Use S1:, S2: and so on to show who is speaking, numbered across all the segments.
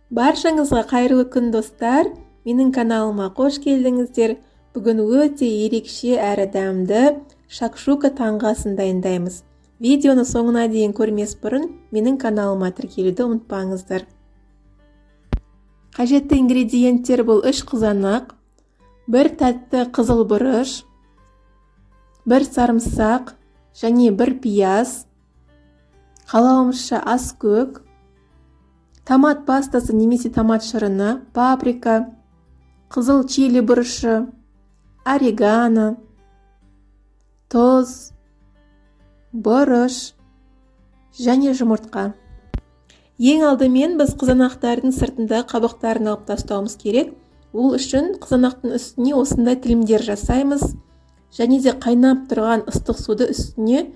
S1: Баршаңызға қайырлы күн достар. Менің каналыма қош келдіңіздер. Бүгін өте ерекше әрі дәмді шакшука таңғасын дайындаймыз. Видеоны соңына дейін көрмес бұрын менің каналыма тіркелуді ұмытпаңыздар. Қажетті ингредиенттер бұл 3 қызанақ, 1 тәтті қызыл бұрыш, 1 сарымсақ және 1 пияз, қалауымызша ас көк, томат пастасы немесе томат шырыны, паприка, қызыл чили бұрышы, орегано, тұз, бұрыш және жұмыртқа. Ең алдымен біз қызанақтардың сыртында қабықтарын алып тастауымыз керек. Ол үшін қызанақтың үстіне осындай тілімдер жасаймыз және де қайнап тұрған ыстық суды үстіне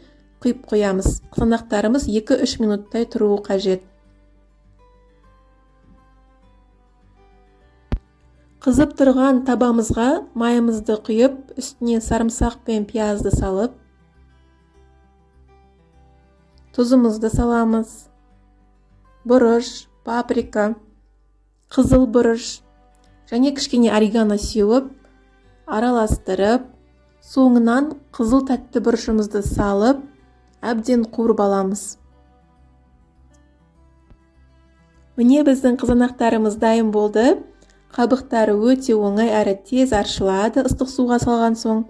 S1: құйып қоямыз. Қызанақтарымыз 2-3 минуттай тұруы қажет. Қызып тұрған табамызға майымызды құйып, үстіне сарымсақ пен пиязды салып, тұзымызды саламыз. Бұрыш, паприка, қызыл бұрыш және кішкене орегано сеуіп, араластырып, соңынан қызыл тәтті бұрышымызды салып, әбден қуырып аламыз. Міне біздің қызанақтарымыз дайын болды. Қабықтары өте оңай әрі тез аршылады ыстық суға салған соң.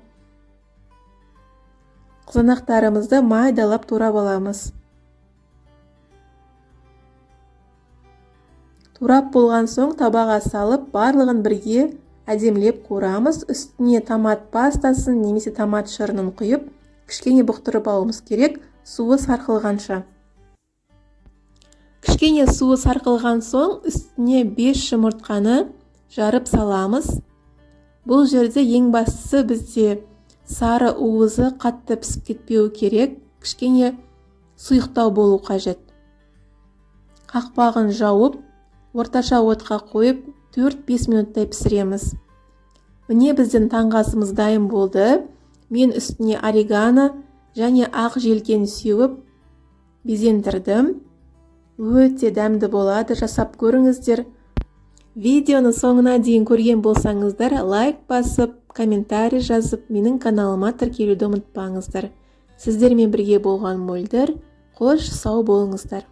S1: Қызанақтарымызды майдалап турап аламыз. Турап болған соң табаға салып, барлығын бірге әдемілеп қуырамыз. Үстіне томат пастасын немесе томат шырынын құйып, кішкене бұқтырып алуымыз керек, суы сарқылғанша. Кішкене суы сарқылған соң, үстіне 5 жұмыртқаны жарып саламыз. Бұл жерде ең бастысы бізде сары уызы қатты пісіп кетпеу керек, кішкене сұйықтау болу қажет. Қақпағын жауып, орташа отқа қойып 4-5 минуттай пісіреміз. Міне біздің таңғасымыз дайын болды. Мен үстіне орегано және ақ желкен сеуіп безендірдім. Өте дәмді болады, жасап көріңіздер. Видеоны соңына дейін көрген болсаңыздар, лайк басып, комментарий жазып, менің каналыма тіркелуді ұмытпаңыздар. Сіздермен бірге болған Мөлдір. Қош сау болыңыздар.